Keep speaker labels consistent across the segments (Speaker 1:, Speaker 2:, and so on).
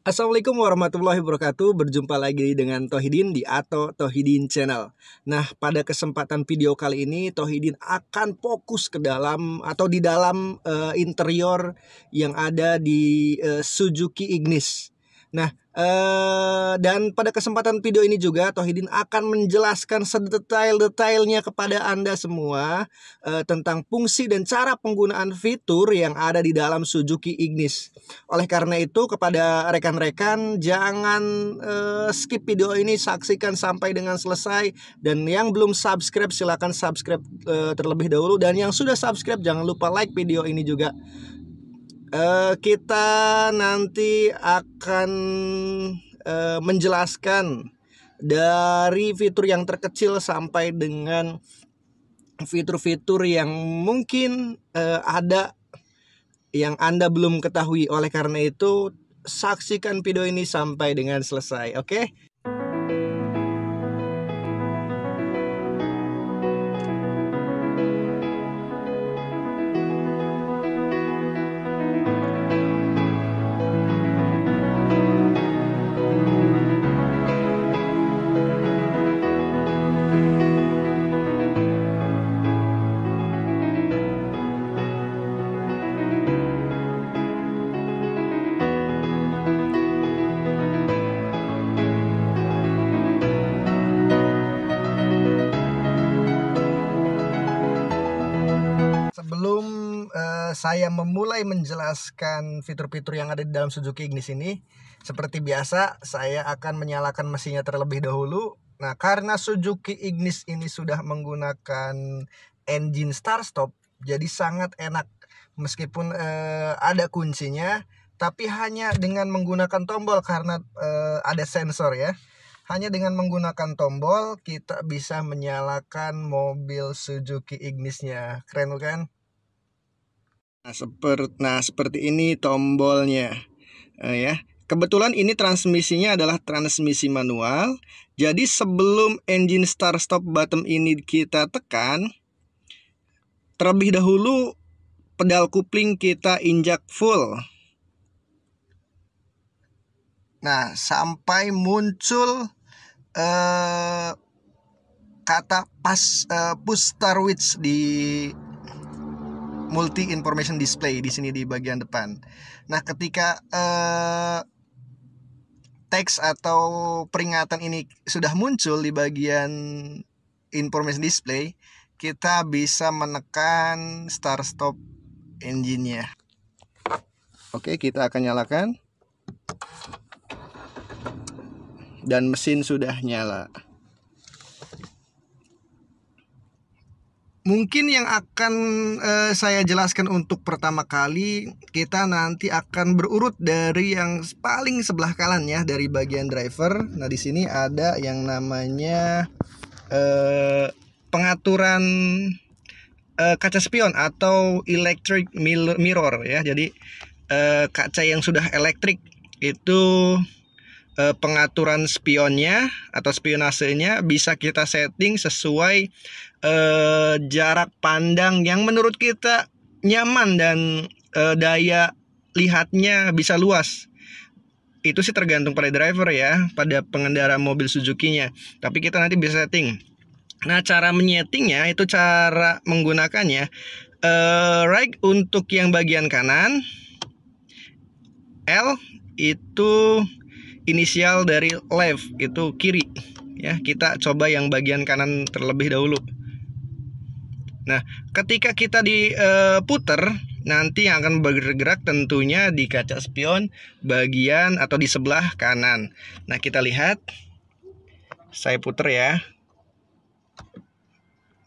Speaker 1: Assalamualaikum warahmatullahi wabarakatuh. Berjumpa lagi dengan Tohidin di Ato Tohidin Channel. Nah, pada kesempatan video kali ini Tohidin akan fokus ke dalam atau di dalam interior yang ada di Suzuki Ignis. Nah, dan pada kesempatan video ini juga Tohidin akan menjelaskan sedetail-detailnya kepada Anda semua tentang fungsi dan cara penggunaan fitur yang ada di dalam Suzuki Ignis. Oleh karena itu, kepada rekan-rekan jangan skip video ini, saksikan sampai dengan selesai. Dan yang belum subscribe silakan subscribe terlebih dahulu, dan yang sudah subscribe jangan lupa like video ini juga. Kita nanti akan menjelaskan dari fitur yang terkecil sampai dengan fitur-fitur yang mungkin ada yang Anda belum ketahui. Oleh karena itu, saksikan video ini sampai dengan selesai, oke? Sebelum saya memulai menjelaskan fitur-fitur yang ada di dalam Suzuki Ignis ini, seperti biasa saya akan menyalakan mesinnya terlebih dahulu. Nah, karena Suzuki Ignis ini sudah menggunakan engine start stop, jadi sangat enak meskipun ada kuncinya, tapi hanya dengan menggunakan tombol karena ada sensor ya. Hanya dengan menggunakan tombol kita bisa menyalakan mobil Suzuki Ignisnya. Keren bukan? Nah, seperti ini tombolnya ya. Kebetulan ini transmisinya adalah transmisi manual. Jadi sebelum engine start stop button ini kita tekan, terlebih dahulu pedal kopling kita injak full. Nah, sampai muncul kata push start switch di multi information display di sini di bagian depan. Nah, ketika teks atau peringatan ini sudah muncul di bagian information display, kita bisa menekan start stop engine-nya. Oke, kita akan nyalakan. Dan mesin sudah nyala. Mungkin yang akan saya jelaskan untuk pertama kali, kita nanti akan berurut dari yang paling sebelah kanan ya, dari bagian driver. Nah, di sini ada yang namanya pengaturan kaca spion atau electric mirror ya. Jadi kaca yang sudah elektrik itu pengaturan spionnya atau spionasenya bisa kita setting sesuai jarak pandang yang menurut kita nyaman dan daya lihatnya bisa luas. Itu sih tergantung pada driver ya, pada pengendara mobil Suzuki-nya. Tapi kita nanti bisa setting. Nah, cara menyetingnya itu cara menggunakannya right untuk yang bagian kanan, L itu inisial dari left, itu kiri ya. Kita coba yang bagian kanan terlebih dahulu. Nah, ketika kita diputer, nanti yang akan bergerak tentunya di kaca spion bagian atau di sebelah kanan. Nah, kita lihat, saya puter ya.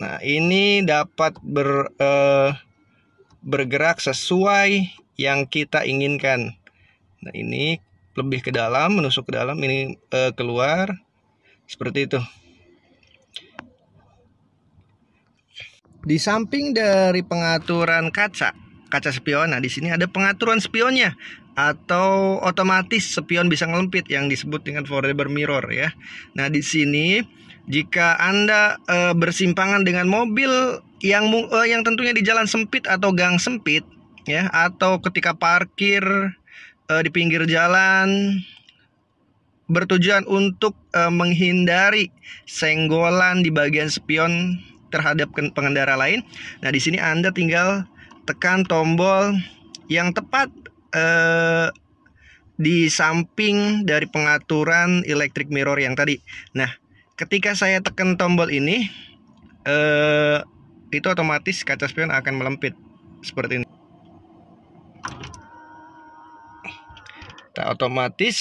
Speaker 1: Nah, ini dapat bergerak sesuai yang kita inginkan. Nah, ini lebih ke dalam, menusuk ke dalam, ini keluar seperti itu. Di samping dari pengaturan kaca spion, nah di sini ada pengaturan spionnya atau otomatis spion bisa ngelempit yang disebut dengan forever mirror ya. Nah, di sini jika Anda bersimpangan dengan mobil yang tentunya di jalan sempit atau gang sempit ya, atau ketika parkir di pinggir jalan, bertujuan untuk menghindari senggolan di bagian spion terhadap pengendara lain. Nah, di sini Anda tinggal tekan tombol yang tepat di samping dari pengaturan electric mirror yang tadi. Nah, ketika saya tekan tombol ini, itu otomatis kaca spion akan melempit seperti ini. Nah, otomatis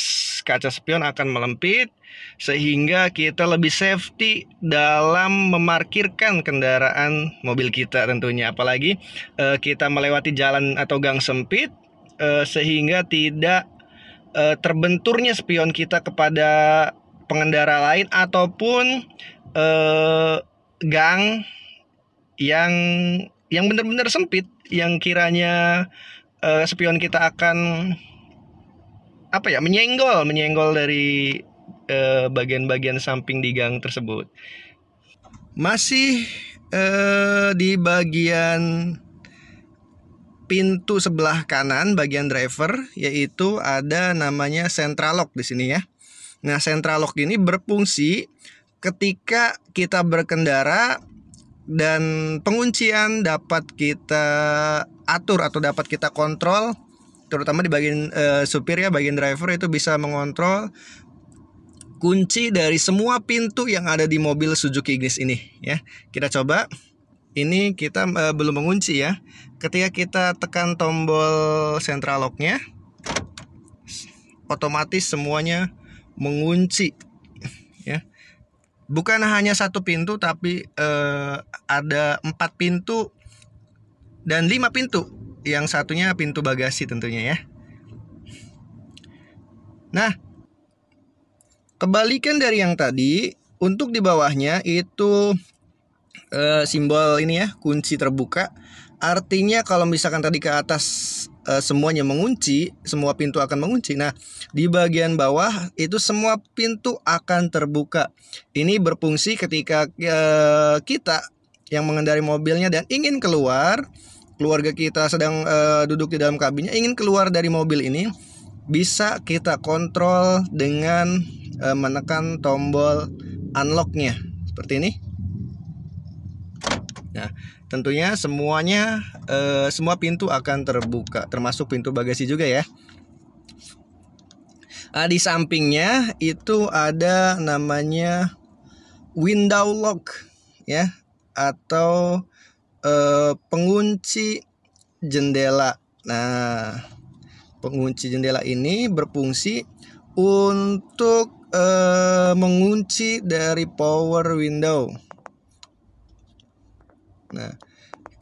Speaker 1: kaca spion akan melempit sehingga kita lebih safety dalam memarkirkan kendaraan mobil kita tentunya. Apalagi kita melewati jalan atau gang sempit, sehingga tidak terbenturnya spion kita kepada pengendara lain ataupun gang yang benar-benar sempit, yang kiranya spion kita akan menyenggol dari bagian-bagian samping di gang tersebut. Masih di bagian pintu sebelah kanan bagian driver, yaitu ada namanya central lock di sini ya. Nah, central lock ini berfungsi ketika kita berkendara dan penguncian dapat kita atur atau dapat kita kontrol, terutama di bagian supir ya, bagian driver itu bisa mengontrol kunci dari semua pintu yang ada di mobil Suzuki Ignis ini ya. Kita coba. Ini kita belum mengunci ya. Ketika kita tekan tombol central lock-nya, otomatis semuanya mengunci ya. Bukan hanya satu pintu, tapi ada 4 pintu dan 5 pintu. Yang satunya pintu bagasi tentunya ya. Nah, kebalikan dari yang tadi, untuk di bawahnya itu simbol ini ya, kunci terbuka. Artinya kalau misalkan tadi ke atas semuanya mengunci, semua pintu akan mengunci. Nah, di bagian bawah itu semua pintu akan terbuka. Ini berfungsi ketika kita yang mengendarai mobilnya dan ingin keluar, keluarga kita sedang duduk di dalam kabinnya, ingin keluar dari mobil ini, bisa kita kontrol dengan menekan tombol unlock-nya seperti ini. Nah, tentunya semua pintu akan terbuka, termasuk pintu bagasi juga ya. Nah, di sampingnya itu ada namanya window lock ya, atau pengunci jendela. Nah, pengunci jendela ini berfungsi untuk mengunci dari power window. Nah,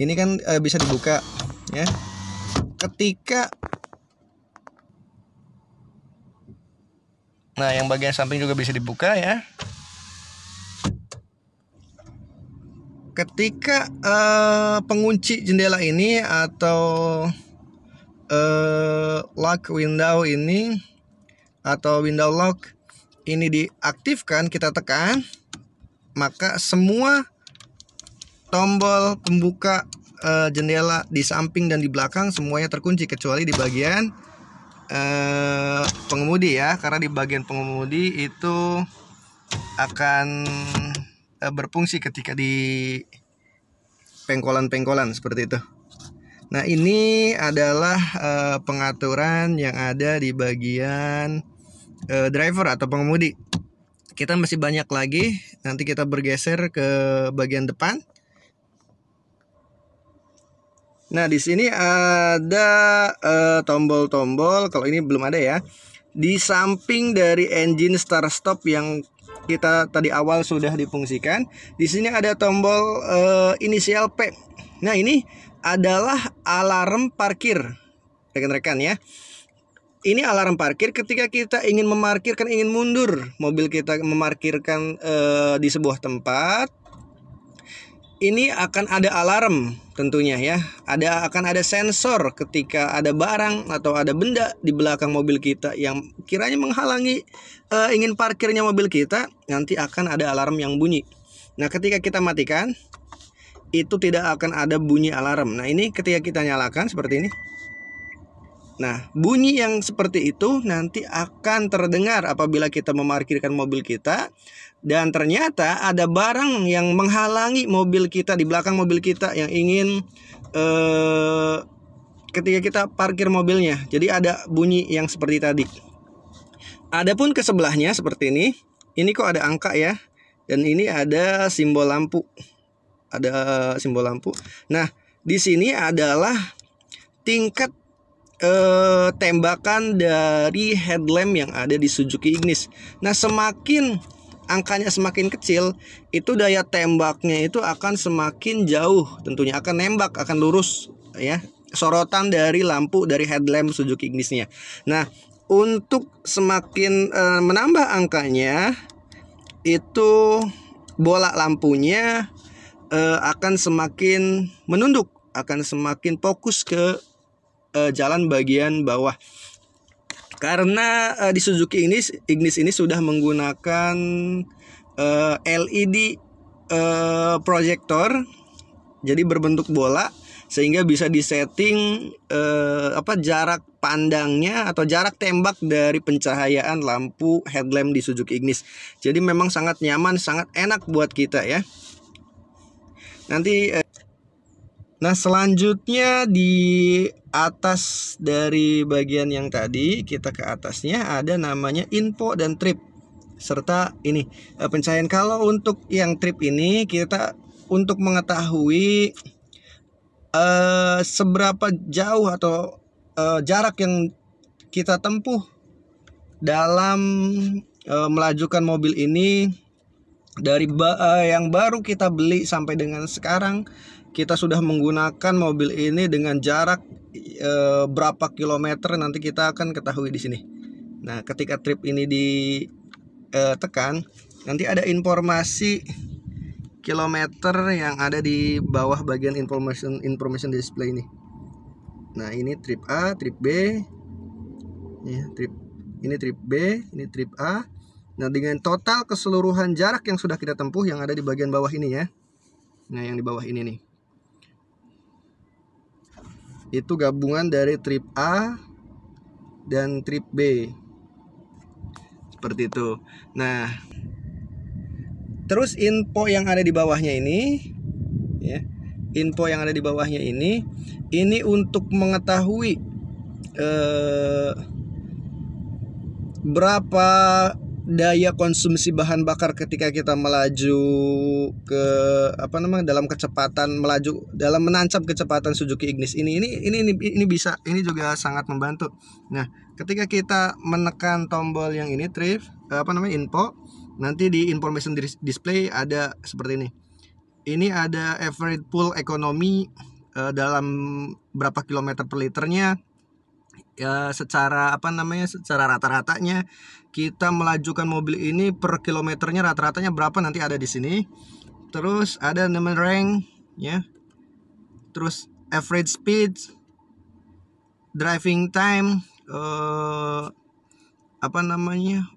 Speaker 1: ini kan bisa dibuka ya. Nah, yang bagian samping juga bisa dibuka ya. Ketika pengunci jendela ini atau lock window ini atau window lock ini diaktifkan, kita tekan, maka semua tombol pembuka jendela di samping dan di belakang semuanya terkunci, kecuali di bagian pengemudi ya, karena di bagian pengemudi itu akan berfungsi ketika di pengkolan-pengkolan seperti itu. Nah, ini adalah pengaturan yang ada di bagian driver atau pengemudi. Kita masih banyak lagi, nanti kita bergeser ke bagian depan. Nah, di sini ada tombol-tombol, kalau ini belum ada ya. Di samping dari engine start stop yang kita tadi awal sudah difungsikan, di sini ada tombol inisial P. Nah, ini adalah alarm parkir, rekan-rekan ya. Ini alarm parkir ketika kita ingin memarkirkan, ingin mundur mobil kita, memarkirkan di sebuah tempat. Ini akan ada alarm tentunya ya. Akan ada sensor ketika ada barang atau ada benda di belakang mobil kita yang kiranya menghalangi ingin parkirnya mobil kita, nanti akan ada alarm yang bunyi. Nah, ketika kita matikan, itu tidak akan ada bunyi alarm. Nah, ini ketika kita nyalakan seperti ini. Nah, bunyi yang seperti itu nanti akan terdengar apabila kita memarkirkan mobil kita dan ternyata ada barang yang menghalangi mobil kita di belakang mobil kita yang ingin ketika kita parkir mobilnya. Jadi ada bunyi yang seperti tadi. Adapun ke sebelahnya seperti ini. Ini kok ada angka ya. Dan ini ada simbol lampu. Ada simbol lampu. Nah, di sini adalah tingkat tembakan dari headlamp yang ada di Suzuki Ignis. Nah, semakin angkanya semakin kecil, itu daya tembaknya itu akan semakin jauh, tentunya akan nembak, akan lurus ya, sorotan dari lampu dari headlamp Suzuki Ignisnya. Nah, untuk semakin menambah angkanya, itu bola lampunya akan semakin menunduk, akan semakin fokus ke jalan bagian bawah. Karena di Suzuki Ignis ini sudah menggunakan LED proyektor, jadi berbentuk bola, sehingga bisa disetting jarak pandangnya atau jarak tembak dari pencahayaan lampu headlamp di Suzuki Ignis. Jadi memang sangat nyaman, sangat enak buat kita ya. Nanti nah, selanjutnya di atas dari bagian yang tadi, kita ke atasnya ada namanya info dan trip serta ini pencahayaan. Kalau untuk yang trip ini, kita untuk mengetahui seberapa jauh atau jarak yang kita tempuh dalam melajukan mobil ini dari yang baru kita beli sampai dengan sekarang, kita sudah menggunakan mobil ini dengan jarak berapa kilometer, nanti kita akan ketahui di sini. Nah, ketika trip ini ditekan, nanti ada informasi kilometer yang ada di bawah bagian information display ini. Nah, ini trip A, trip B, ya, ini trip B, ini trip A. Nah, dengan total keseluruhan jarak yang sudah kita tempuh yang ada di bagian bawah ini ya. Nah, yang di bawah ini nih, itu gabungan dari trip A dan trip B, seperti itu. Nah, terus info yang ada di bawahnya ini ya, info yang ada di bawahnya ini untuk mengetahui berapa daya konsumsi bahan bakar ketika kita melaju ke dalam kecepatan melaju, dalam menancap kecepatan Suzuki Ignis ini bisa, ini juga sangat membantu. Nah, ketika kita menekan tombol yang ini trip info, nanti di information display ada seperti ini. Ini ada average fuel economy dalam berapa kilometer per liternya. Ya, secara secara rata-ratanya kita melajukan mobil ini per kilometernya rata-ratanya berapa, nanti ada di sini. Terus ada nama rank ya. Terus average speed, driving time,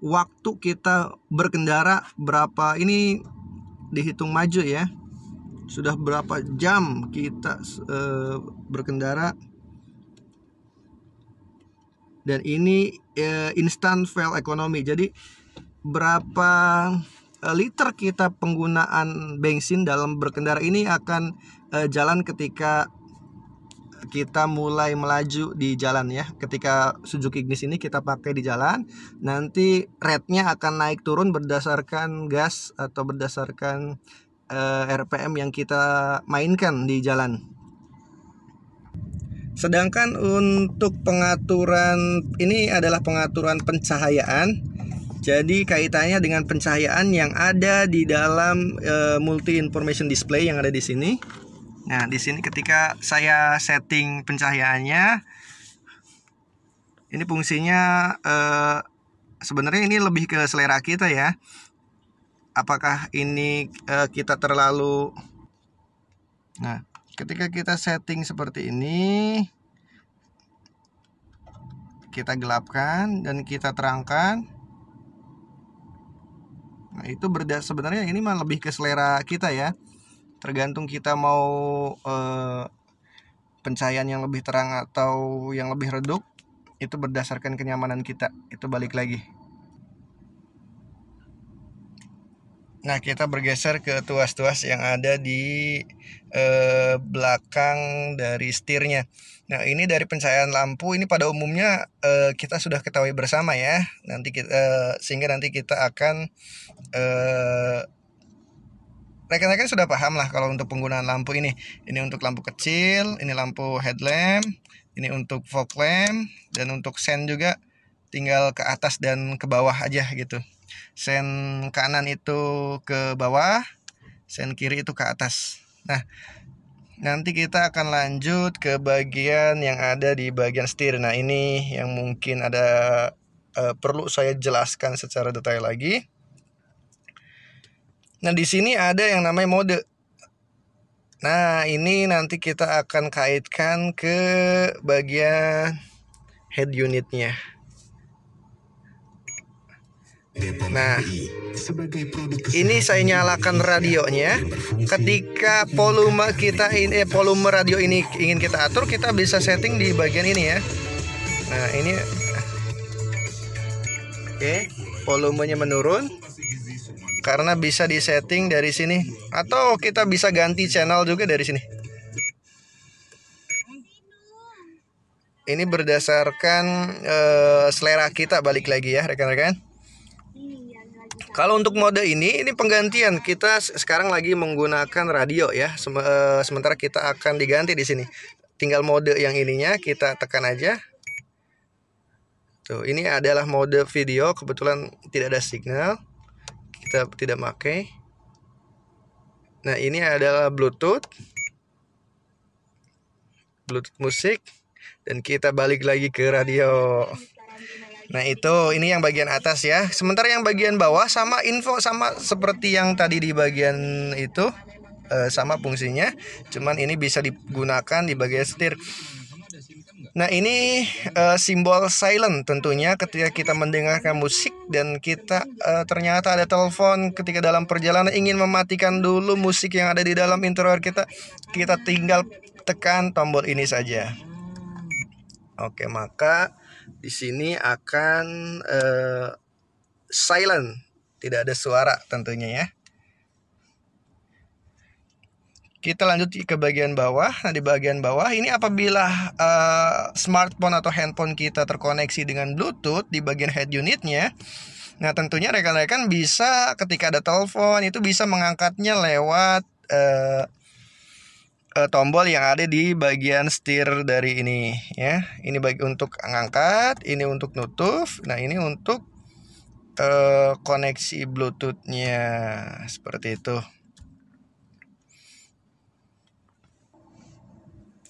Speaker 1: waktu kita berkendara berapa, ini dihitung maju ya. Sudah berapa jam kita berkendara. Dan ini instant fuel economy. Jadi berapa liter kita penggunaan bensin dalam berkendara ini akan jalan ketika kita mulai melaju di jalan ya. Ketika Suzuki Ignis ini kita pakai di jalan, nanti rate-nya akan naik turun berdasarkan gas atau berdasarkan RPM yang kita mainkan di jalan. Sedangkan untuk pengaturan ini adalah pengaturan pencahayaan. Jadi kaitannya dengan pencahayaan yang ada di dalam multi information display yang ada di sini. Nah, di sini ketika saya setting pencahayaannya, ini fungsinya sebenarnya ini lebih ke selera kita ya. Apakah ini kita terlalu. Nah, ketika kita setting seperti ini, kita gelapkan dan kita terangkan. Nah, itu sebenarnya ini mah lebih ke selera kita ya. Tergantung kita mau pencahayaan yang lebih terang atau yang lebih redup. Itu berdasarkan kenyamanan kita. Itu balik lagi. Nah, kita bergeser ke tuas-tuas yang ada di belakang dari setirnya. Nah, ini dari pencahayaan lampu ini pada umumnya kita sudah ketahui bersama ya. Sehingga nanti kita akan rekan-rekan sudah paham lah kalau untuk penggunaan lampu ini. Ini untuk lampu kecil, ini lampu headlamp, ini untuk fog lamp, dan untuk sen juga tinggal ke atas dan ke bawah aja gitu. Sen kanan itu ke bawah, sen kiri itu ke atas. Nah, nanti kita akan lanjut ke bagian yang ada di bagian setir. Nah, ini yang mungkin ada perlu saya jelaskan secara detail lagi. Nah, di sini ada yang namanya mode. Nah, ini nanti kita akan kaitkan ke bagian head unitnya. Nah, ini saya nyalakan radionya. Ketika volume radio ini ingin kita atur, kita bisa setting di bagian ini ya. Nah, ini oke, volumenya menurun karena bisa disetting dari sini, atau kita bisa ganti channel juga dari sini. Ini berdasarkan selera kita, balik lagi ya rekan-rekan. Kalau untuk mode ini penggantian. Kita sekarang lagi menggunakan radio ya. Sementara kita akan diganti di sini. Tinggal mode yang ininya kita tekan aja. Tuh, ini adalah mode video. Kebetulan tidak ada signal, kita tidak pakai. Nah, ini adalah Bluetooth musik, dan kita balik lagi ke radio. Nah, ini yang bagian atas ya. Sementara yang bagian bawah sama seperti yang tadi di bagian itu, sama fungsinya. Cuman ini bisa digunakan di bagian setir. Nah, ini simbol silent tentunya ketika kita mendengarkan musik dan kita ternyata ada telepon ketika dalam perjalanan ingin mematikan dulu musik yang ada di dalam interior kita tinggal tekan tombol ini saja. Oke, maka di sini akan silent, tidak ada suara tentunya ya. Kita lanjut ke bagian bawah. Nah, di bagian bawah ini apabila smartphone atau handphone kita terkoneksi dengan Bluetooth di bagian head unitnya, nah tentunya rekan-rekan bisa ketika ada telepon itu bisa mengangkatnya lewat tombol yang ada di bagian setir dari ini ya. Ini untuk ngangkat, ini untuk nutup. Nah, ini untuk koneksi Bluetooth-nya seperti itu.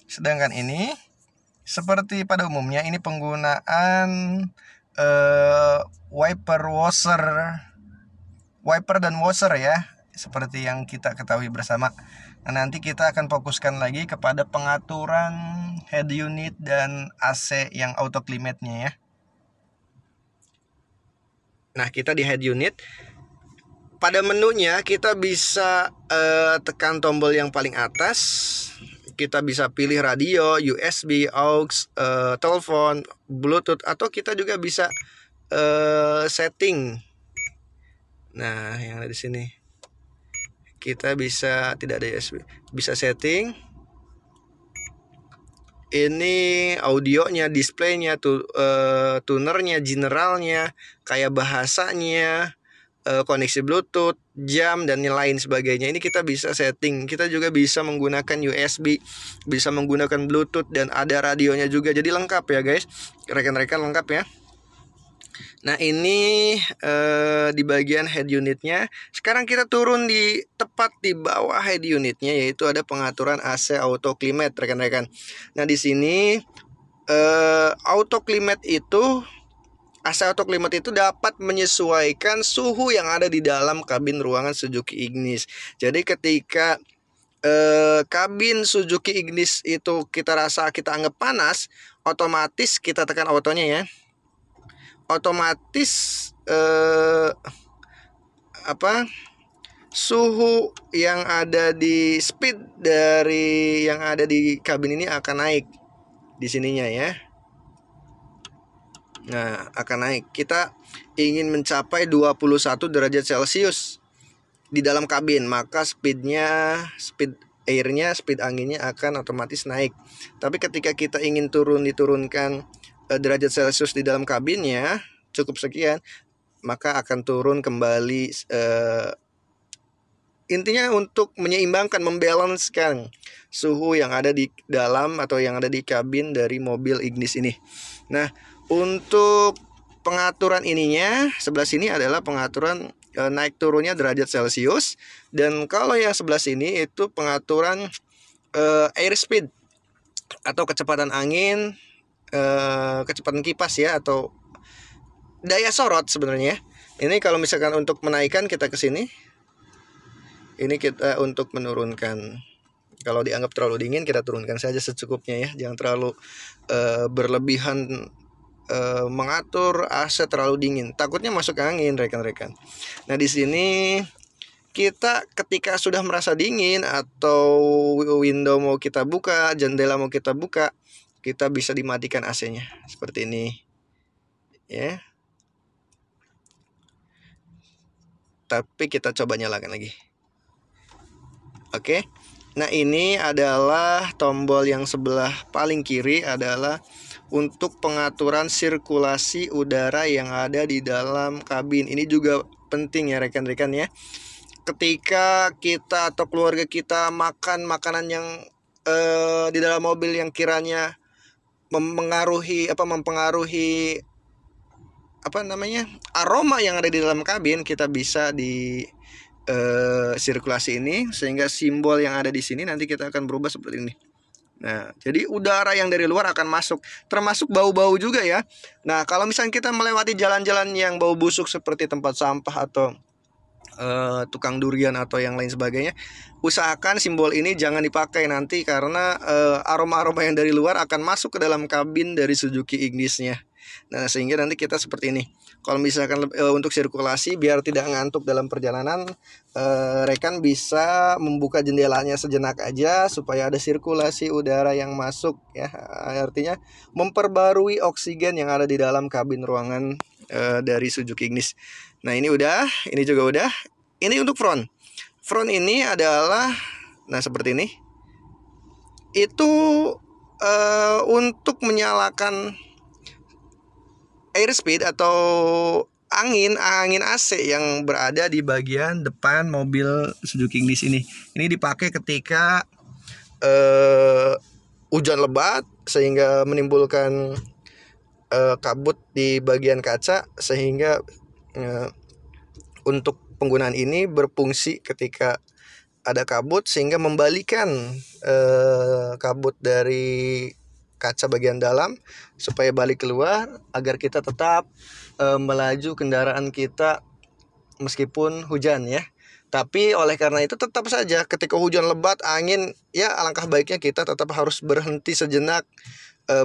Speaker 1: Sedangkan ini seperti pada umumnya ini penggunaan wiper dan washer ya, seperti yang kita ketahui bersama. Nah, nanti kita akan fokuskan lagi kepada pengaturan head unit dan AC yang auto climate-nya ya. Nah, kita di head unit. Pada menunya kita bisa tekan tombol yang paling atas. Kita bisa pilih radio, USB, aux, telepon, Bluetooth, atau kita juga bisa setting. Nah, yang ada di sini kita bisa tidak ada USB, bisa setting. Ini audionya, displaynya, tunernya, generalnya, kayak bahasanya, koneksi Bluetooth, jam, dan lain sebagainya. Ini kita bisa setting. Kita juga bisa menggunakan USB, bisa menggunakan Bluetooth, dan ada radionya juga. Jadi lengkap ya guys, rekan-rekan, lengkap ya. Nah, ini di bagian head unitnya. Sekarang kita turun tepat di bawah head unitnya, yaitu ada pengaturan AC auto climate rekan-rekan. Nah, di sini auto climate itu AC auto climate itu dapat menyesuaikan suhu yang ada di dalam kabin ruangan Suzuki Ignis. Jadi ketika kabin Suzuki Ignis itu kita anggap panas, otomatis kita tekan autonya ya. Otomatis suhu yang ada di speed dari yang ada di kabin ini akan naik di sininya ya. Nah, akan naik. Kita ingin mencapai 21 derajat Celcius di dalam kabin, maka speed airnya, speed anginnya akan otomatis naik. Tapi ketika kita ingin diturunkan derajat Celcius di dalam kabinnya cukup sekian, maka akan turun kembali. Intinya untuk menyeimbangkan, membalancekan suhu yang ada di dalam atau yang ada di kabin dari mobil Ignis ini. Nah, untuk pengaturan ininya, sebelah sini adalah pengaturan naik turunnya derajat Celcius, dan kalau yang sebelah sini itu pengaturan airspeed atau kecepatan angin, kecepatan kipas ya, atau daya sorot sebenarnya. Ini kalau misalkan untuk menaikkan kita ke sini, ini kita untuk menurunkan. Kalau dianggap terlalu dingin, kita turunkan saja secukupnya ya, jangan terlalu berlebihan mengatur AC terlalu dingin, takutnya masuk angin rekan-rekan. Nah, di sini kita ketika sudah merasa dingin atau window mau kita buka, jendela mau kita buka, kita bisa dimatikan AC-nya seperti ini ya. Tapi kita coba nyalakan lagi. Oke. Nah, ini adalah tombol yang sebelah paling kiri adalah untuk pengaturan sirkulasi udara yang ada di dalam kabin. Ini juga penting ya rekan-rekan ya. Ketika kita atau keluarga kita makan makanan yang di dalam mobil yang kiranya mempengaruhi aroma yang ada di dalam kabin, kita bisa di sirkulasi ini sehingga simbol yang ada di sini nanti kita akan berubah seperti ini. Nah, jadi udara yang dari luar akan masuk, termasuk bau-bau juga ya. Nah, kalau misalnya kita melewati jalan-jalan yang bau busuk seperti tempat sampah atau tukang durian atau yang lain sebagainya, usahakan simbol ini jangan dipakai nanti, karena aroma-aroma yang dari luar akan masuk ke dalam kabin dari Suzuki Ignisnya. Nah, sehingga nanti kita seperti ini. Kalau misalkan untuk sirkulasi biar tidak ngantuk dalam perjalanan, rekan bisa membuka jendelanya sejenak aja supaya ada sirkulasi udara yang masuk ya. Artinya memperbarui oksigen yang ada di dalam kabin ruangan dari Suzuki Ignis. Nah, ini udah, ini juga udah. Ini untuk front. Front ini adalah seperti ini. Itu untuk menyalakan airspeed atau angin AC yang berada di bagian depan mobil Suzuki Ignis ini. Ini dipakai ketika hujan lebat sehingga menimbulkan kabut di bagian kaca, sehingga untuk penggunaan ini berfungsi ketika ada kabut sehingga membalikan kabut dari kaca bagian dalam supaya balik keluar, agar kita tetap melaju kendaraan kita meskipun hujan ya. Tapi oleh karena itu tetap saja ketika hujan lebat, angin ya, alangkah baiknya kita tetap harus berhenti sejenak,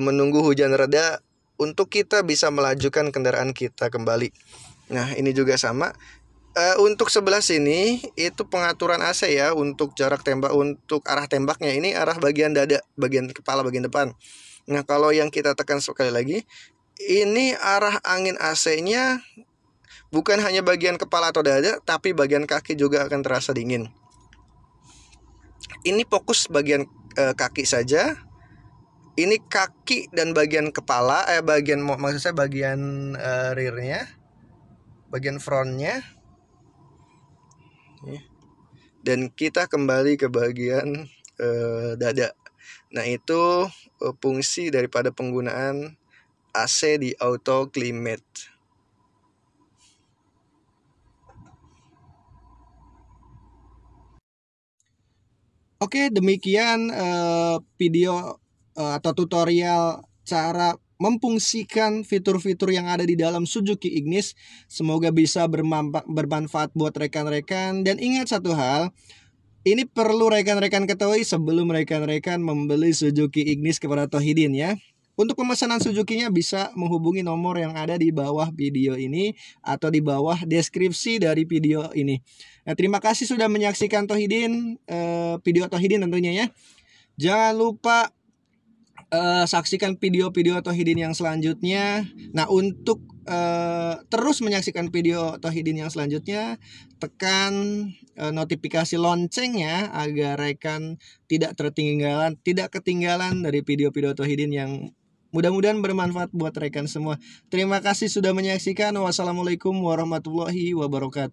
Speaker 1: menunggu hujan reda untuk kita bisa melajukan kendaraan kita kembali. Nah, ini juga sama. Untuk sebelah sini itu pengaturan AC ya, untuk jarak tembak, untuk arah tembaknya ini arah bagian dada, bagian kepala bagian depan. Nah, kalau yang kita tekan sekali lagi, ini arah angin AC-nya bukan hanya bagian kepala atau dada, tapi bagian kaki juga akan terasa dingin. Ini fokus bagian kaki saja. Ini kaki dan bagian kepala, maksud saya bagian rearnya, bagian frontnya. Dan kita kembali ke bagian dada. Nah, itu fungsi daripada penggunaan AC di auto climate. Oke, demikian video atau tutorial cara memfungsikan fitur-fitur yang ada di dalam Suzuki Ignis. Semoga bisa bermanfaat buat rekan-rekan. Dan ingat satu hal, ini perlu rekan-rekan ketahui sebelum rekan-rekan membeli Suzuki Ignis kepada Tohidin ya. Untuk pemesanan Suzuki-nya bisa menghubungi nomor yang ada di bawah video ini atau di bawah deskripsi dari video ini. Nah, terima kasih sudah menyaksikan Tohidin, video Tohidin tentunya ya. Jangan lupa saksikan video-video Tohidin yang selanjutnya. Nah, untuk terus menyaksikan video Tohidin yang selanjutnya, tekan notifikasi loncengnya agar rekan tidak ketinggalan dari video-video Tohidin yang mudah-mudahan bermanfaat buat rekan semua. Terima kasih sudah menyaksikan. Wassalamualaikum warahmatullahi wabarakatuh.